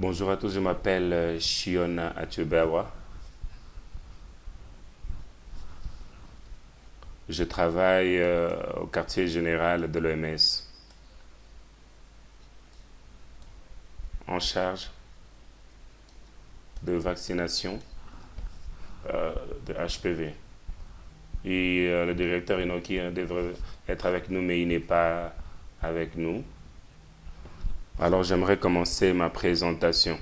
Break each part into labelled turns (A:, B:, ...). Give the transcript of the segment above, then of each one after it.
A: Bonjour à tous, je m'appelle Shiona Atubewa. Je travaille au quartier général de l'OMS en charge de vaccination de HPV. Et le directeur Inoki devrait être avec nous, mais il n'est pas avec nous. Alors j'aimerais commencer ma présentation.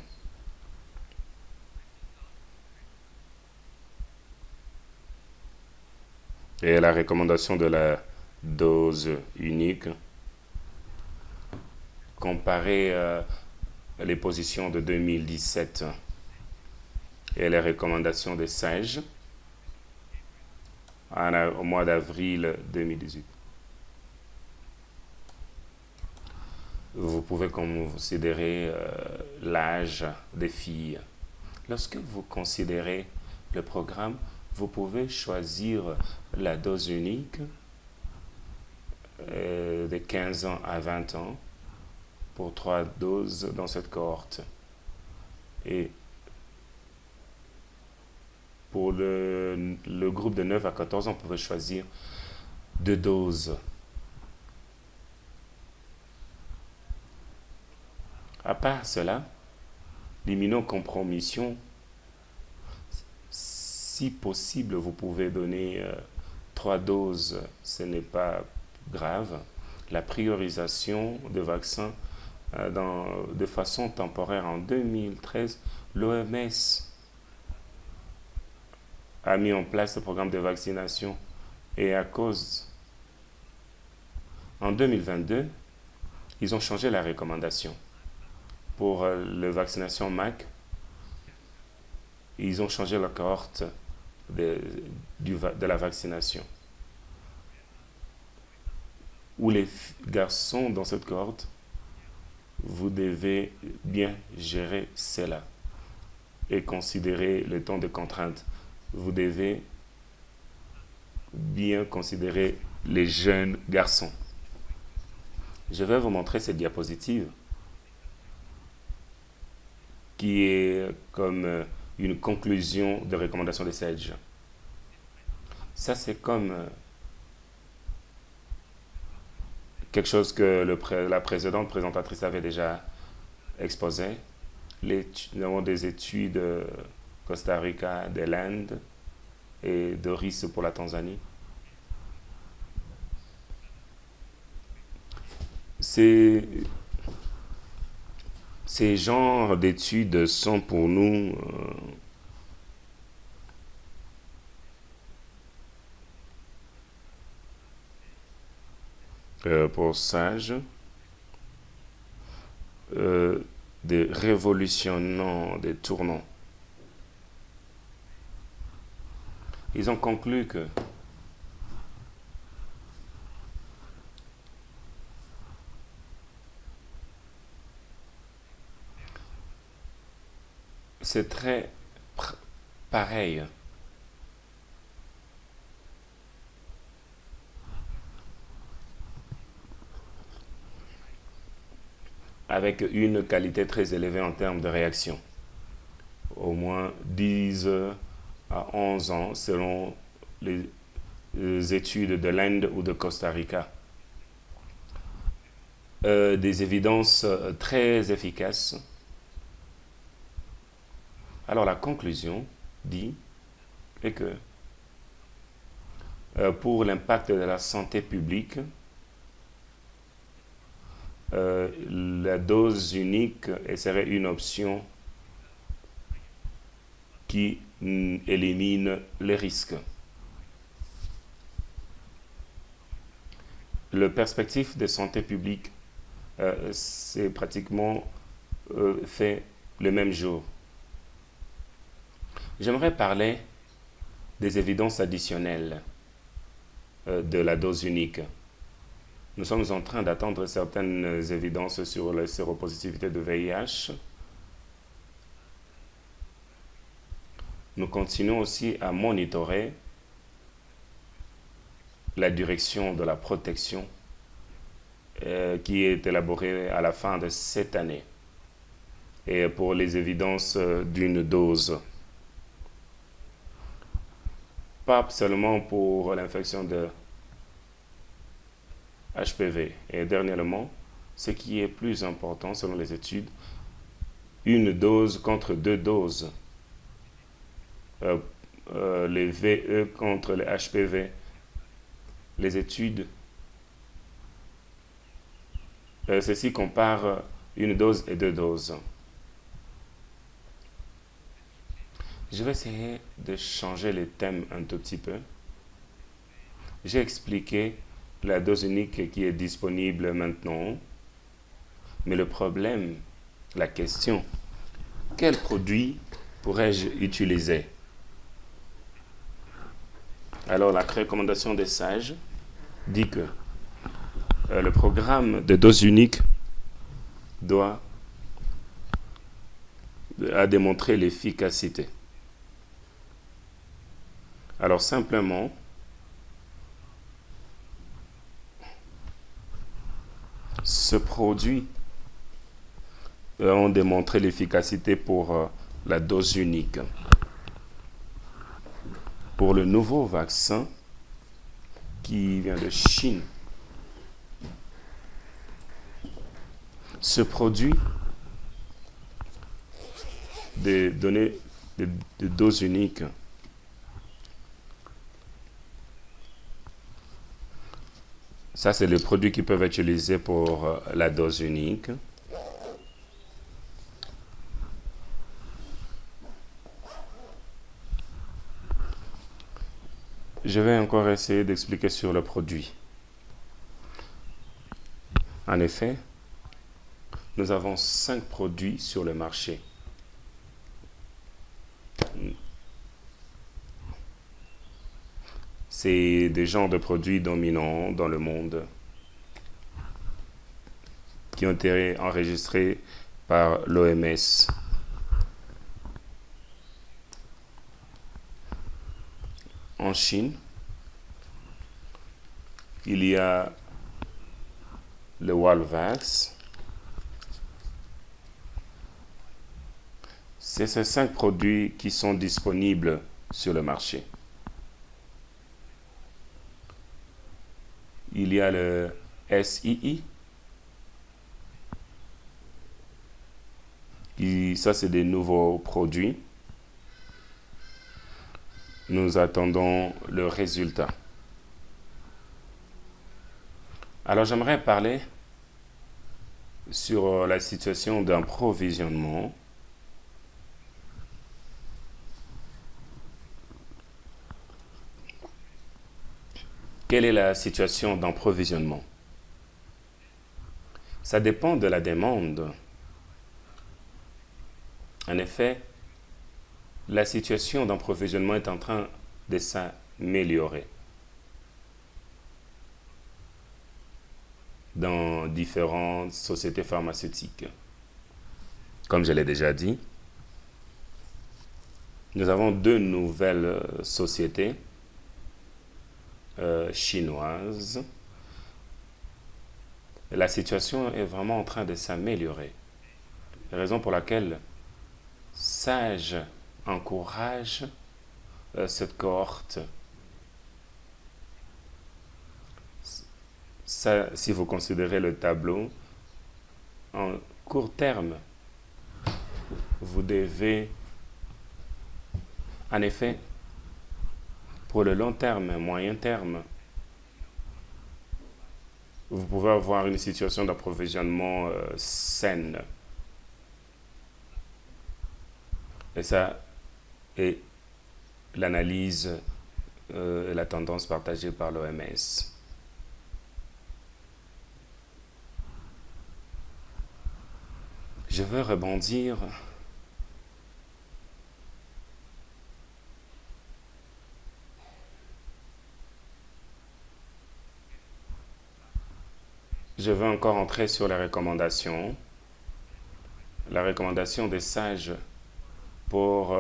A: Et la recommandation de la dose unique, comparer les positions de 2017 et les recommandations des sages au mois d'avril 2018. Vous pouvez considérer l'âge des filles. Lorsque vous considérez le programme, vous pouvez choisir la dose unique de 15 ans à 20 ans pour 3 doses dans cette cohorte. Et pour le groupe de 9 à 14 ans, vous pouvez choisir 2 doses. À part cela, l'immunocompromission, si possible, vous pouvez donner 3 doses, ce n'est pas grave. La priorisation de vaccins de façon temporaire en 2013, l'OMS a mis en place le programme de vaccination et à cause, en 2022, ils ont changé la recommandation. Pour la vaccination MAC, ils ont changé la cohorte de la vaccination. Où les garçons dans cette cohorte, vous devez bien gérer cela et considérer le temps de contrainte. Vous devez bien considérer les jeunes garçons. Je vais vous montrer cette diapositive qui est comme une conclusion de recommandation des SAGE. Ça, c'est comme quelque chose que la précédente présentatrice avait déjà exposé. Nous avons des études de Costa Rica, de l'Inde et de RIS pour la Tanzanie. Ces genres d'études sont pour nous pour SAGE des révolutionnants, des tournants. Ils ont conclu que c'est très pareil. Avec une qualité très élevée en termes de réaction. Au moins 10 à 11 ans selon les études de l'Inde ou de Costa Rica. Des évidences très efficaces. Alors la conclusion dit est que pour l'impact de la santé publique, la dose unique serait une option qui élimine les risques. Le perspective de santé publique, c'est pratiquement fait le même jour. J'aimerais parler des évidences additionnelles de la dose unique. Nous sommes en train d'attendre certaines évidences sur la séropositivité de VIH. Nous continuons aussi à monitorer la direction de la protection qui est élaborée à la fin de cette année. et pour les évidences d'une dose. Pas seulement pour l'infection de HPV. Et dernièrement, ce qui est plus important selon les études, une dose contre 2 doses. Les VE contre les HPV. Les études, ceci compare une dose et 2 doses. Je vais essayer de changer les thèmes un tout petit peu. J'ai expliqué la dose unique qui est disponible maintenant, mais le problème, la question, quel produit pourrais-je utiliser? Alors la recommandation des sages dit que le programme de dose unique a démontré l'efficacité. Alors simplement, ce produit a démontré l'efficacité pour la dose unique. Pour le nouveau vaccin qui vient de Chine, ce produit des données de dose unique ça, c'est les produits qui peuvent être utilisés pour la dose unique. Je vais encore essayer d'expliquer sur le produit. En effet, nous avons 5 produits sur le marché. C'est des genres de produits dominants dans le monde qui ont été enregistrés par l'OMS. En Chine, il y a le Walvax. C'est ces 5 produits qui sont disponibles sur le marché. Il y a le SII. Ça, c'est des nouveaux produits. Nous attendons le résultat. Alors, j'aimerais parler sur la situation d'approvisionnement. Quelle est la situation d'approvisionnement? Ça dépend de la demande. En effet, la situation d'approvisionnement est en train de s'améliorer dans différentes sociétés pharmaceutiques. Comme je l'ai déjà dit, nous avons 2 nouvelles sociétés chinoises. La situation est vraiment en train de s'améliorer. Raison pour laquelle Sage encourage cette cohorte. Ça, si vous considérez le tableau, en court terme, vous devez, en effet, pour le long terme, moyen terme, vous pouvez avoir une situation d'approvisionnement saine. Et ça est l'analyse et la tendance partagée par l'OMS. Je veux rebondir Je veux encore entrer sur les recommandations. La recommandation des sages pour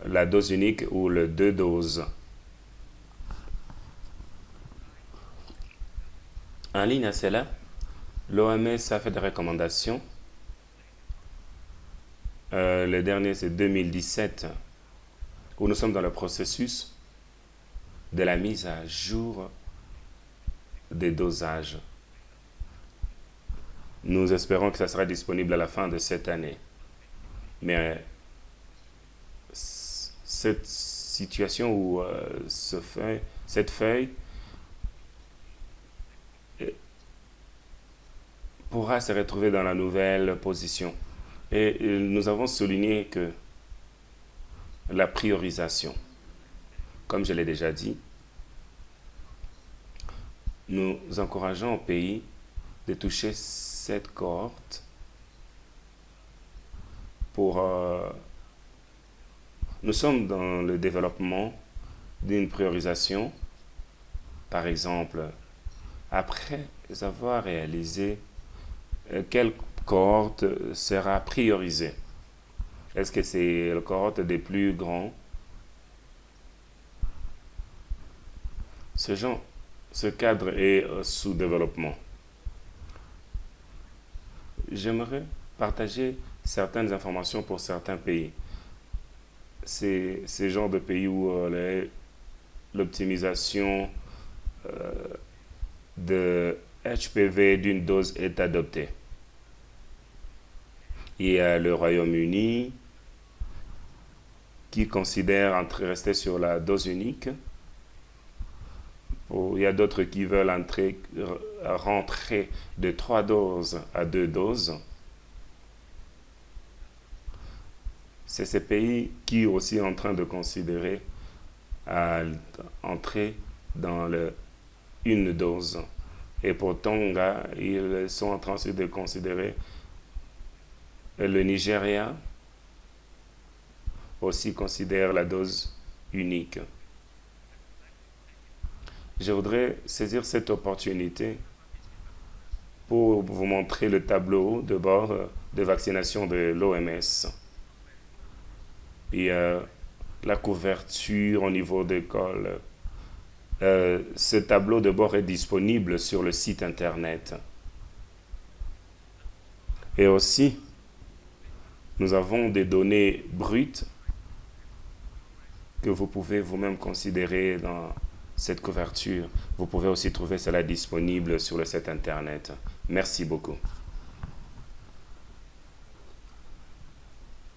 A: la dose unique ou le 2 doses. En ligne à cela, l'OMS a fait des recommandations Le dernier, c'est 2017, où nous sommes dans le processus de la mise à jour des dosages. Nous espérons que ça sera disponible à la fin de cette année. Mais cette situation où cette feuille pourra se retrouver dans la nouvelle position. Et nous avons souligné que la priorisation, comme je l'ai déjà dit, nous encourageons au pays de toucher cette cohorte pour... nous sommes dans le développement d'une priorisation, par exemple, après avoir réalisé quelle cohorte sera priorisée. Est-ce que c'est la cohorte des plus grands? Ce cadre est sous développement. J'aimerais partager certaines informations pour certains pays. C'est ce genre de pays où l'optimisation de HPV d'une dose est adoptée. Il y a le Royaume-Uni qui considère rester sur la dose unique. Il y a d'autres qui veulent rentrer de 3 doses à 2 doses. C'est ces pays qui aussi sont en train de considérer entrer dans une dose. Et pour Tonga, ils sont en train de considérer. Le Nigeria aussi considère la dose unique. Je voudrais saisir cette opportunité pour vous montrer le tableau de bord de vaccination de l'OMS. Et la couverture au niveau d'école. Ce tableau de bord est disponible sur le site internet. Et aussi, nous avons des données brutes que vous pouvez vous-même considérer dans cette couverture. Vous pouvez aussi trouver cela disponible sur le site internet. Merci beaucoup.